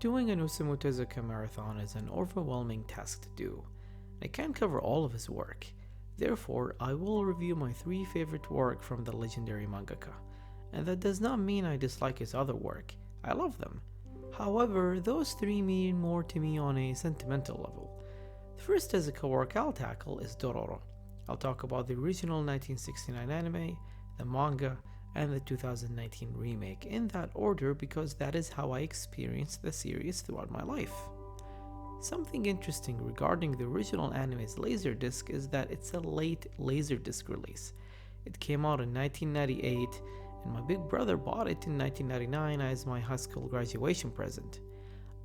Doing an Osamu Tezuka marathon is an overwhelming task to do. I can't cover all of his work. Therefore, I will review my 3 favorite work from the legendary mangaka. And that does not mean I dislike his other work. I love them. However, those 3 mean more to me on a sentimental level. The first Tezuka work I'll tackle is Dororo. I'll talk about the original 1969 anime, the manga, and the 2019 remake in that order because that is how I experienced the series throughout my life. Something interesting regarding the original anime's Laserdisc is that it's a late Laserdisc release. It came out in 1998 and my big brother bought it in 1999 as my high school graduation present.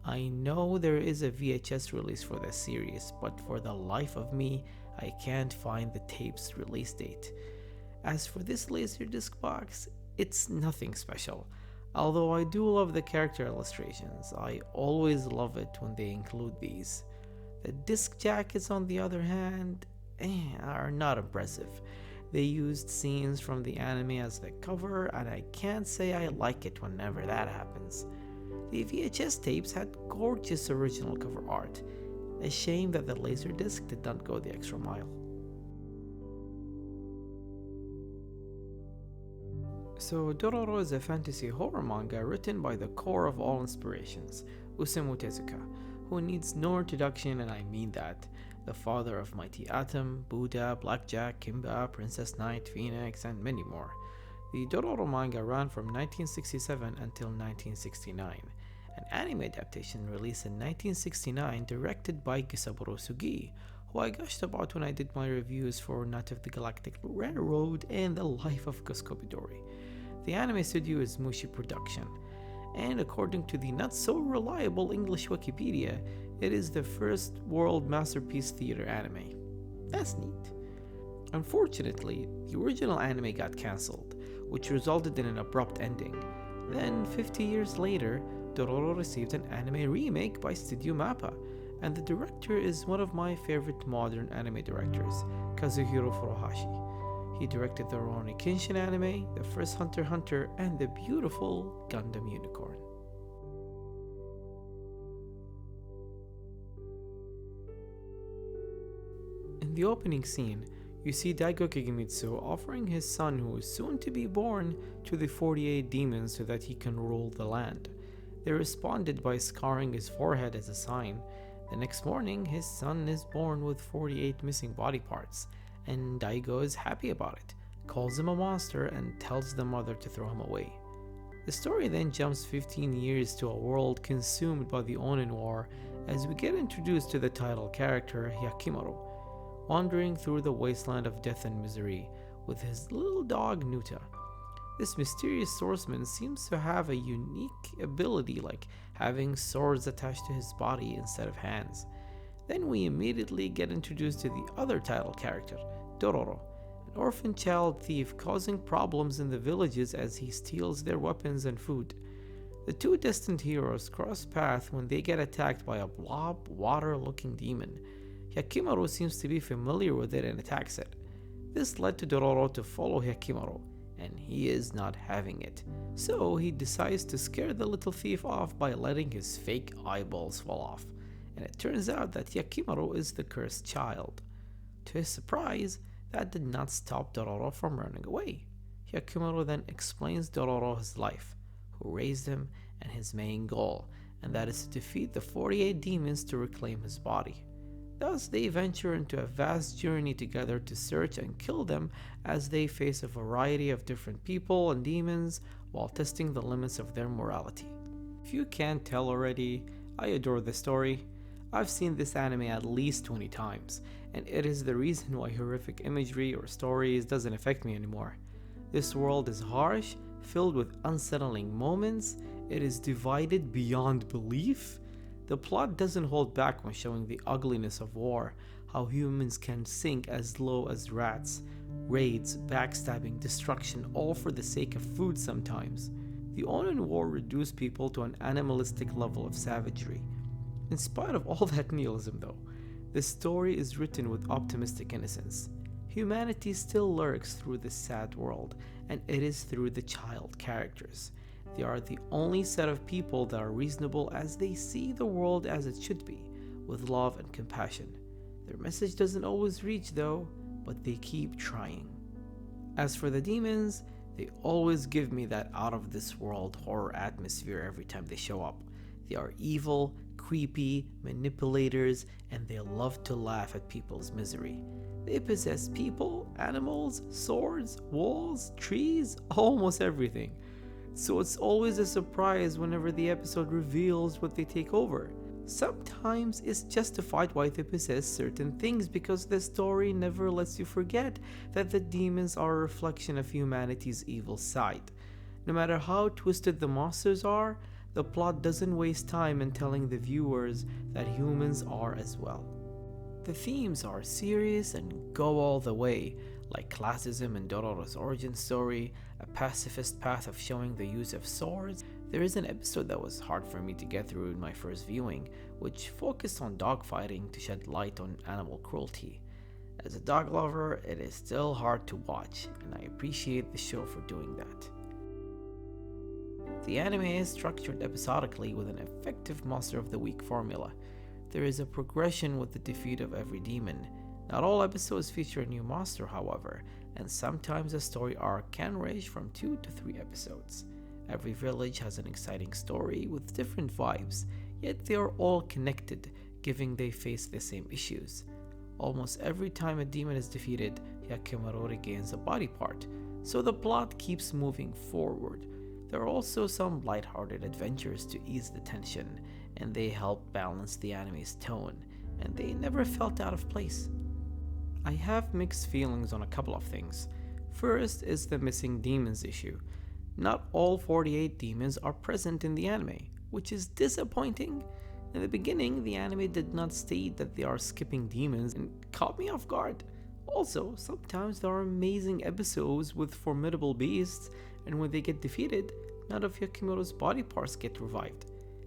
I know there is a VHS release for this series, but for the life of me, I can't find the tape's release date. As for this Laserdisc box, it's nothing special. Although I do love the character illustrations, I always love it when they include these. The disc jackets, on the other hand, are not impressive. They used scenes from the anime as the cover, and I can't say I like it whenever that happens. The VHS tapes had gorgeous original cover art. A shame that the Laserdisc did not go the extra mile. So Dororo is a fantasy horror manga written by the core of all inspirations, Osamu Tezuka, who needs no introduction, and I mean that. The father of Mighty Atom, Buddha, Blackjack, Kimba, Princess Knight, Phoenix, and many more. The Dororo manga ran from 1967 until 1969. An anime adaptation released in 1969 directed by Gisaburo Sugi, who I gushed about when I did my reviews for Night of the Galactic Railroad and The Life of Cusco Midori. The anime studio is Mushi Production, and according to the not so reliable English Wikipedia, it is the first world masterpiece theater anime. That's neat. Unfortunately, the original anime got cancelled, which resulted in an abrupt ending. Then, 50 years later, Dororo received an anime remake by Studio Mappa, and the director is one of my favorite modern anime directors, Kazuhiro Furuhashi. He directed the Rurouni Kenshin anime, the first Hunter x Hunter, and the beautiful Gundam Unicorn. In the opening scene, you see Daigo Kigemitsu offering his son, who is soon to be born, to the 48 demons so that he can rule the land. They responded by scarring his forehead as a sign. The next morning, his son is born with 48 missing body parts, and Daigo is happy about it, calls him a monster, and tells the mother to throw him away. The story then jumps 15 years to a world consumed by the Onin War as we get introduced to the title character, Hyakkimaru, wandering through the wasteland of death and misery with his little dog Nuta. This mysterious swordsman seems to have a unique ability, like having swords attached to his body instead of hands. Then we immediately get introduced to the other title character, Dororo, an orphan child thief causing problems in the villages as he steals their weapons and food. The two distant heroes cross paths when they get attacked by a blob, water-looking demon. Hyakkimaru seems to be familiar with it and attacks it. This led to Dororo to follow Hyakkimaru, and he is not having it. So he decides to scare the little thief off by letting his fake eyeballs fall off. And it turns out that Hyakkimaru is the cursed child. To his surprise, that did not stop Dororo from running away. Hyakkimaru then explains Dororo his life, who raised him, and his main goal, and that is to defeat the 48 demons to reclaim his body. Thus, they venture into a vast journey together to search and kill them as they face a variety of different people and demons while testing the limits of their morality. If you can't tell already, I adore the story. I've seen this anime at least 20 times, and it is the reason why horrific imagery or stories doesn't affect me anymore. This world is harsh, filled with unsettling moments, it is divided beyond belief. The plot doesn't hold back when showing the ugliness of war, how humans can sink as low as rats, raids, backstabbing, destruction, all for the sake of food sometimes. The Onin War reduced people to an animalistic level of savagery. In spite of all that nihilism though, the story is written with optimistic innocence. Humanity still lurks through this sad world, and it is through the child characters. They are the only set of people that are reasonable as they see the world as it should be, with love and compassion. Their message doesn't always reach though, but they keep trying. As for the demons, they always give me that out of this world horror atmosphere every time they show up. They are evil, creepy, manipulators, and they love to laugh at people's misery. They possess people, animals, swords, walls, trees, almost everything. So it's always a surprise whenever the episode reveals what they take over. Sometimes it's justified why they possess certain things because the story never lets you forget that the demons are a reflection of humanity's evil side. No matter how twisted the monsters are, the plot doesn't waste time in telling the viewers that humans are as well. The themes are serious and go all the way, like classism in Dororo's origin story, a pacifist path of showing the use of swords. There is an episode that was hard for me to get through in my first viewing, which focused on dogfighting to shed light on animal cruelty. As a dog lover, it is still hard to watch, and I appreciate the show for doing that. The anime is structured episodically with an effective Monster of the Week formula. There is a progression with the defeat of every demon. Not all episodes feature a new monster, however, and sometimes a story arc can range from 2 to 3 episodes. Every village has an exciting story with different vibes, yet they are all connected, given they face the same issues. Almost every time a demon is defeated, hyakkimaru regains a body part, so the plot keeps moving forward. There are also some lighthearted adventures to ease the tension, and they help balance the anime's tone, and they never felt out of place. I have mixed feelings on a couple of things. First is the missing demons issue. Not all 48 demons are present in the anime, which is disappointing. In the beginning, the anime did not state that they are skipping demons and caught me off guard. Also, sometimes there are amazing episodes with formidable beasts, and when they get defeated, none of Hyakkimaru's body parts get revived.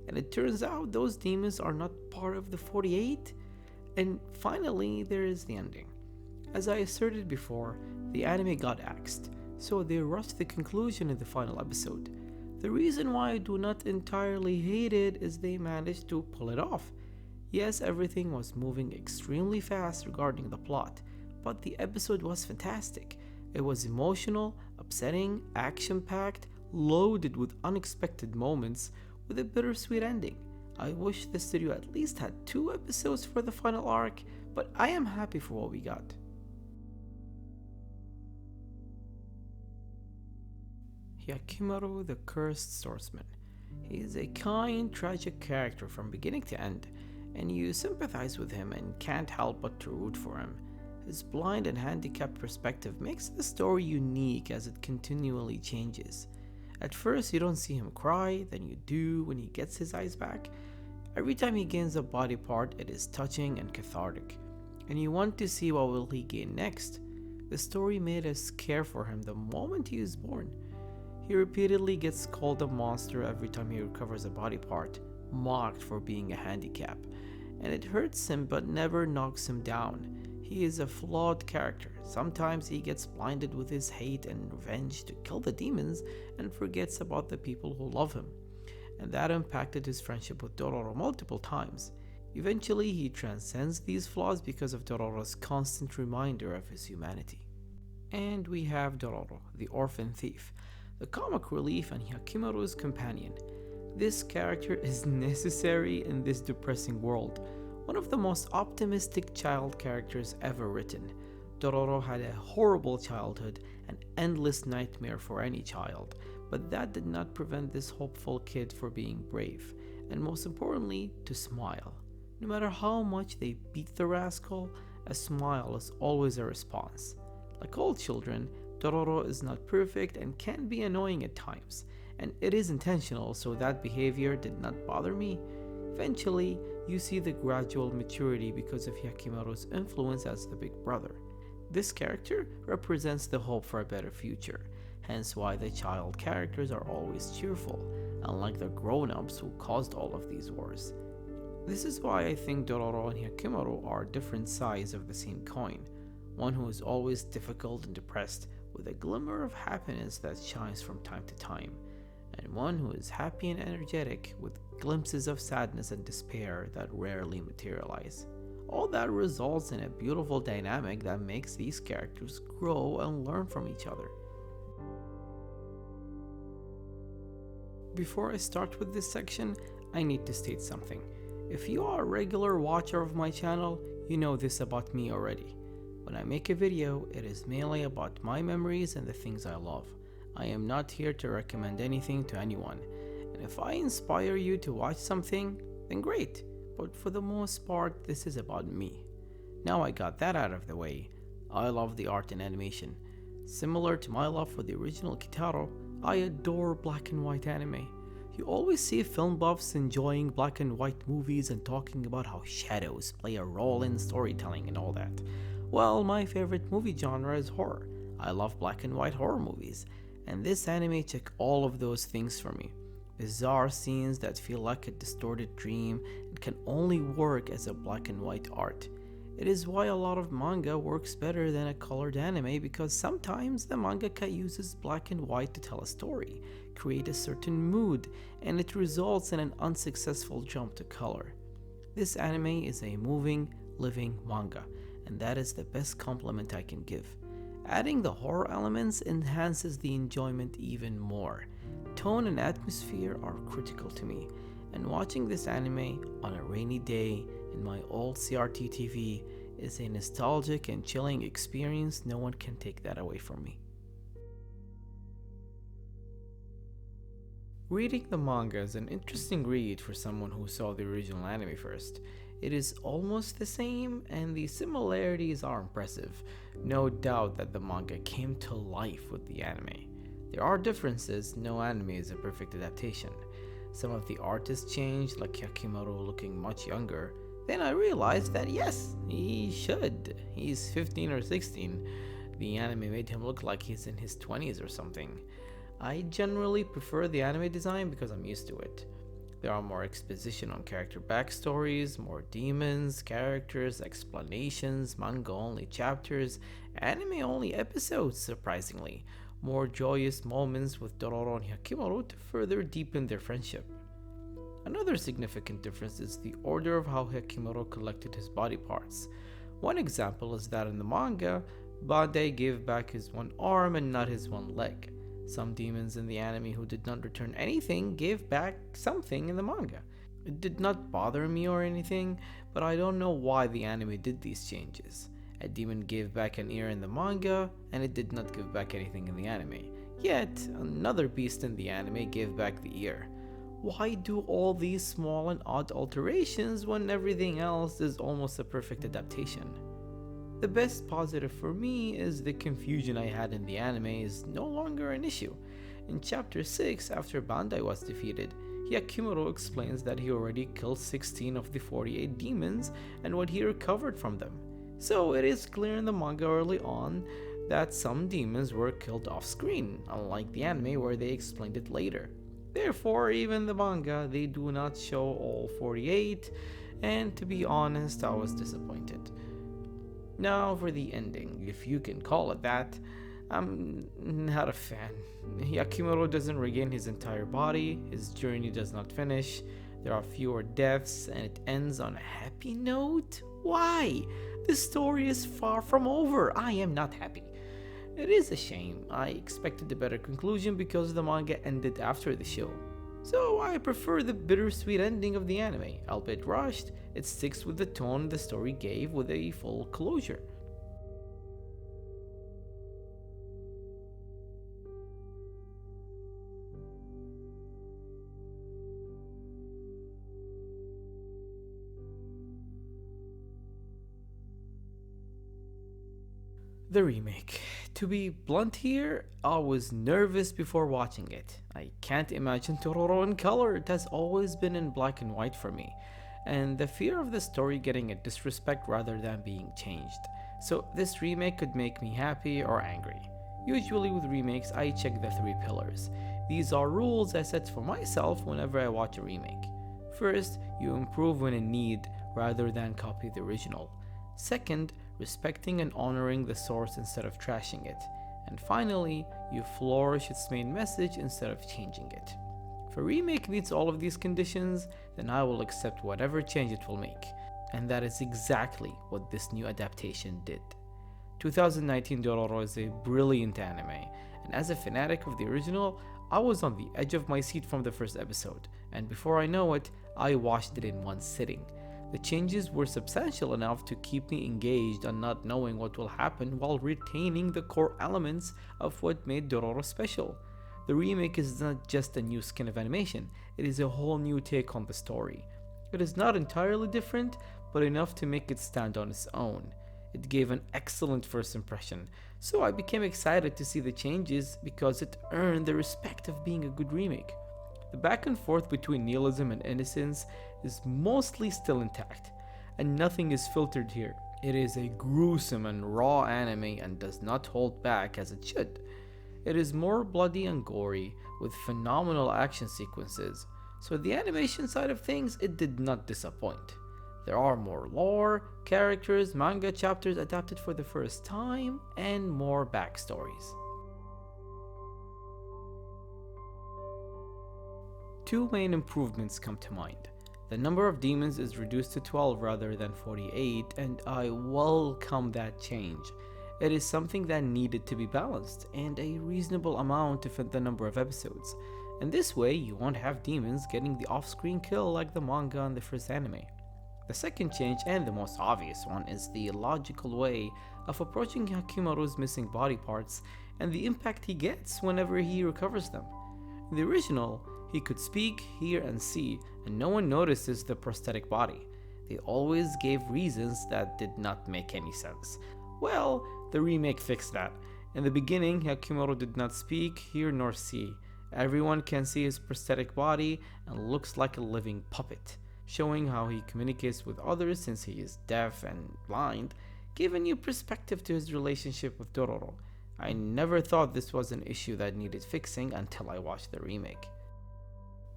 And it turns out those demons are not part of the 48. And finally, there is the ending. As I asserted before, the anime got axed, so they rushed the conclusion in the final episode. The reason why I do not entirely hate it is they managed to pull it off. Yes, everything was moving extremely fast regarding the plot, but the episode was fantastic. It was emotional, upsetting, action-packed, loaded with unexpected moments, with a bittersweet ending. I wish the studio at least had 2 episodes for the final arc, but I am happy for what we got. Hyakkimaru, the Cursed Swordsman. He is a kind, tragic character from beginning to end, and you sympathize with him and can't help but to root for him. His blind and handicapped perspective makes the story unique as it continually changes. At first you don't see him cry, then you do when he gets his eyes back. Every time he gains a body part, it is touching and cathartic, and you want to see what will he gain next. The story made us care for him the moment he is born. He repeatedly gets called a monster every time he recovers a body part, mocked for being a handicap, and it hurts him but never knocks him down. He is a flawed character. Sometimes he gets blinded with his hate and revenge to kill the demons and forgets about the people who love him, and that impacted his friendship with Dororo multiple times. Eventually he transcends these flaws because of Dororo's constant reminder of his humanity. And we have Dororo, the orphan thief, the comic relief and Hyakkimaru's companion. This character is necessary in this depressing world. One of the most optimistic child characters ever written. Dororo had a horrible childhood, an endless nightmare for any child, but that did not prevent this hopeful kid from being brave, and most importantly, to smile. No matter how much they beat the rascal, a smile is always a response. Like all children, Dororo is not perfect and can be annoying at times, and it is intentional, so that behavior did not bother me. Eventually, you see the gradual maturity because of Hyakkimaru's influence as the big brother. This character represents the hope for a better future, hence why the child characters are always cheerful, unlike the grown-ups who caused all of these wars. This is why I think Dororo and Hyakkimaru are different sides of the same coin, one who is always difficult and depressed, with a glimmer of happiness that shines from time to time, and one who is happy and energetic with glimpses of sadness and despair that rarely materialize. All that results in a beautiful dynamic that makes these characters grow and learn from each other. Before I start with this section, I need to state something. If you are a regular watcher of my channel, you know this about me already. When I make a video, it is mainly about my memories and the things I love. I am not here to recommend anything to anyone, and if I inspire you to watch something, then great, but for the most part, this is about me. Now I got that out of the way, I love the art and animation. Similar to my love for the original Kitaro, I adore black and white anime. You always see film buffs enjoying black and white movies and talking about how shadows play a role in storytelling and all that. Well, my favorite movie genre is horror. I love black and white horror movies, and this anime check all of those things for me. Bizarre scenes that feel like a distorted dream and can only work as a black and white art. It is why a lot of manga works better than a colored anime, because sometimes the mangaka uses black and white to tell a story, create a certain mood, and it results in an unsuccessful jump to color. This anime is a moving, living manga, and that is the best compliment I can give. Adding the horror elements enhances the enjoyment even more. Tone and atmosphere are critical to me, and watching this anime on a rainy day in my old CRT TV is a nostalgic and chilling experience. No one can take that away from me. Reading the manga is an interesting read for someone who saw the original anime first. It is almost the same, and the similarities are impressive. No doubt that the manga came to life with the anime. There are differences, no anime is a perfect adaptation. Some of the artists changed, like Hyakkimaru looking much younger. Then I realized that yes, he should. He's 15 or 16. The anime made him look like he's in his 20s or something. I generally prefer the anime design because I'm used to it. There are more exposition on character backstories, more demons, characters, explanations, manga only chapters, anime only episodes surprisingly, more joyous moments with Dororo and hyakkimaru to further deepen their friendship. Another significant difference is the order of how hyakkimaru collected his body parts. One example is that in the manga, Bandai gave back his one arm and not his one leg. Some demons in the anime who did not return anything gave back something in the manga. It did not bother me or anything, but I don't know why the anime did these changes. A demon gave back an ear in the manga, and it did not give back anything in the anime. Yet, another beast in the anime gave back the ear. Why do all these small and odd alterations when everything else is almost a perfect adaptation? The best positive for me is the confusion I had in the anime is no longer an issue. In chapter 6, after Bandai was defeated, Hyakkimaru explains that he already killed 16 of the 48 demons and what he recovered from them. So it is clear in the manga early on that some demons were killed off screen, unlike the anime where they explained it later. Therefore, even the manga, they do not show all 48, and to be honest, I was disappointed. Now for the ending, if you can call it that. I'm not a fan. Hyakkimaru doesn't regain his entire body, his journey does not finish, there are fewer deaths, and it ends on a happy note? Why? The story is far from over. I am not happy. It is a shame. I expected a better conclusion because the manga ended after the show. So I prefer the bittersweet ending of the anime. Albeit rushed, it sticks with the tone the story gave with a full closure. The remake. To be blunt here, I was nervous before watching it. I can't imagine Dororo in color, it has always been in black and white for me. And the fear of the story getting a disrespect rather than being changed. So this remake could make me happy or angry. Usually with remakes, I check the 3 pillars. These are rules I set for myself whenever I watch a remake. First, you improve when in need rather than copy the original. Second, respecting and honoring the source instead of trashing it. And finally, you flourish its main message instead of changing it. If a remake meets all of these conditions, then I will accept whatever change it will make. And that is exactly what this new adaptation did. 2019 Dororo is a brilliant anime, and as a fanatic of the original, I was on the edge of my seat from the first episode, and before I know it, I watched it in one sitting. The changes were substantial enough to keep me engaged and not knowing what will happen while retaining the core elements of what made Dororo special. The remake is not just a new skin of animation, it is a whole new take on the story. It is not entirely different, but enough to make it stand on its own. It gave an excellent first impression, so I became excited to see the changes because it earned the respect of being a good remake. The back and forth between nihilism and innocence is mostly still intact, and nothing is filtered here. It is a gruesome and raw anime and does not hold back as it should. It is more bloody and gory, with phenomenal action sequences, so the animation side of things, it did not disappoint. There are more lore, characters, manga chapters adapted for the first time, and more backstories. Two main improvements come to mind. The number of demons is reduced to 12 rather than 48, and I welcome that change. It is something that needed to be balanced, and a reasonable amount to fit the number of episodes. And this way, you won't have demons getting the off-screen kill like the manga and the first anime. The second change, and the most obvious one, is the logical way of approaching Hyakkimaru's missing body parts and the impact he gets whenever he recovers them. In the original, he could speak, hear, and see, and no one notices the prosthetic body. They always gave reasons that did not make any sense. Well, the remake fixed that. In the beginning, Hyakkimaru did not speak, hear, nor see. Everyone can see his prosthetic body and looks like a living puppet, showing how he communicates with others since he is deaf and blind, gave a new perspective to his relationship with Dororo. I never thought this was an issue that needed fixing until I watched the remake.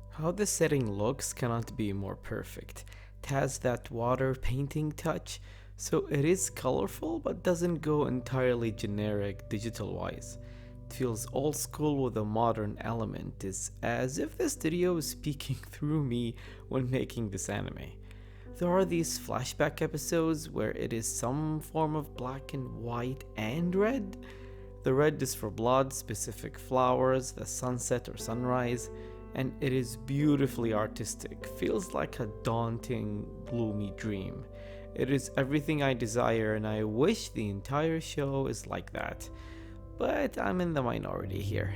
How the setting looks cannot be more perfect. It has that water painting touch, so it is colorful but doesn't go entirely generic digital wise. It feels old school with a modern element. It's as if the studio is speaking through me when making this anime. There are these flashback episodes where it is some form of black and white and red. The red is for blood, specific flowers, the sunset or sunrise, and it is beautifully artistic. Feels like a daunting, gloomy dream. It is everything I desire, and I wish the entire show is like that. But I'm in the minority here.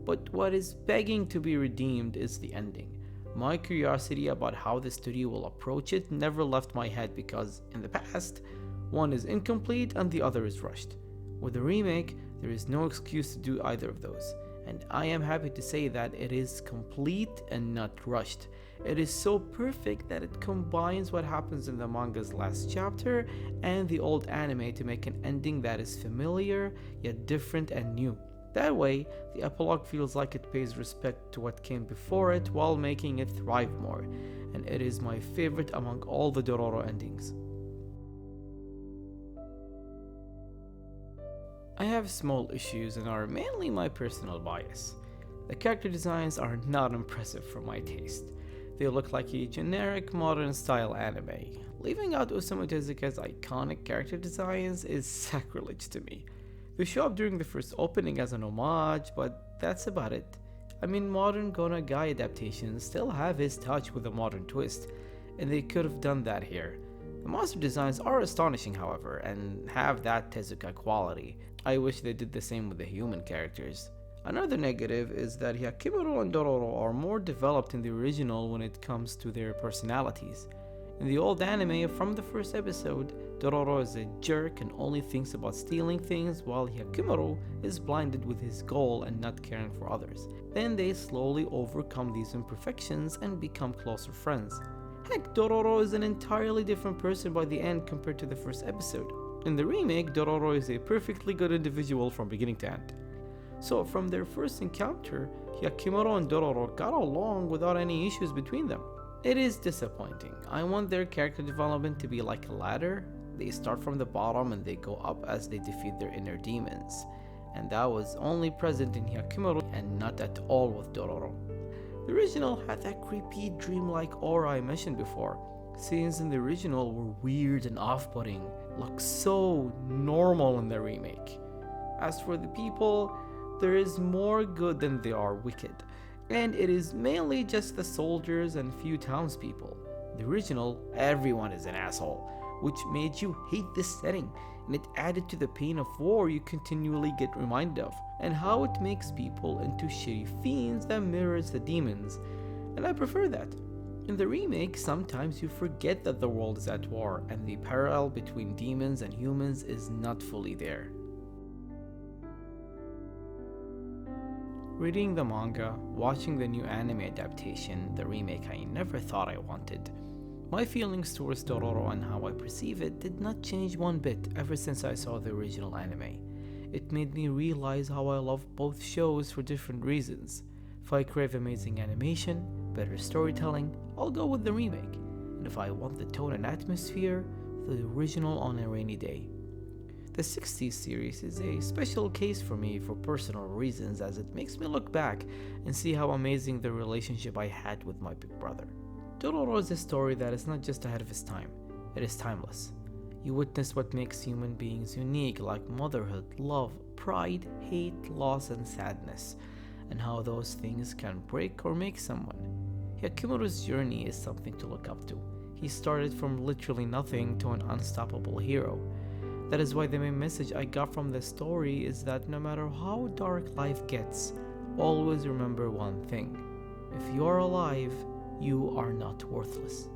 But what is begging to be redeemed is the ending. My curiosity about how the studio will approach it never left my head because, in the past, one is incomplete and the other is rushed. With the remake, there is no excuse to do either of those, and I am happy to say that it is complete and not rushed. It is so perfect that it combines what happens in the manga's last chapter and the old anime to make an ending that is familiar, yet different and new. That way, the epilogue feels like it pays respect to what came before it while making it thrive more, and it is my favorite among all the Dororo endings. I have small issues and are mainly my personal bias. The character designs are not impressive for my taste. They look like a generic modern style anime. Leaving out Osamu Tezuka's iconic character designs is sacrilege to me. They show up during the first opening as an homage, but that's about it. I mean, modern Go Nagai adaptations still have his touch with a modern twist, and they could have done that here. The monster designs are astonishing, however, and have that Tezuka quality. I wish they did the same with the human characters. Another negative is that Hyakkimaru and Dororo are more developed in the original when it comes to their personalities. In the old anime, from the first episode, Dororo is a jerk and only thinks about stealing things, while Hyakkimaru is blinded with his goal and not caring for others. Then they slowly overcome these imperfections and become closer friends. Heck, Dororo is an entirely different person by the end compared to the first episode. In the remake, Dororo is a perfectly good individual from beginning to end. So from their first encounter, Hyakkimaru and Dororo got along without any issues between them. It is disappointing. I want their character development to be like a ladder. They start from the bottom and they go up as they defeat their inner demons. And that was only present in Hyakkimaru and not at all with Dororo. The original had that creepy, dreamlike aura I mentioned before. Scenes in the original were weird and off-putting, look so normal in the remake. As for the people, there is more good than they are wicked, and it is mainly just the soldiers and few townspeople. The original, everyone is an asshole, which made you hate this setting, and it added to the pain of war you continually get reminded of, and how it makes people into shitty fiends that mirrors the demons, and I prefer that. In the remake, sometimes you forget that the world is at war, and the parallel between demons and humans is not fully there. Reading the manga, watching the new anime adaptation, the remake I never thought I wanted, my feelings towards Dororo and how I perceive it did not change one bit ever since I saw the original anime. It made me realize how I love both shows for different reasons. If I crave amazing animation, better storytelling, I'll go with the remake, and if I want the tone and atmosphere, the original on a rainy day. The 60s series is a special case for me for personal reasons, as it makes me look back and see how amazing the relationship I had with my big brother. Dororo is a story that is not just ahead of its time, it is timeless. You witness what makes human beings unique, like motherhood, love, pride, hate, loss, and sadness, and how those things can break or make someone. Hyakkimaru's journey is something to look up to. He started from literally nothing to an unstoppable hero. That is why the main message I got from the story is that no matter how dark life gets, always remember one thing. If you are alive, you are not worthless.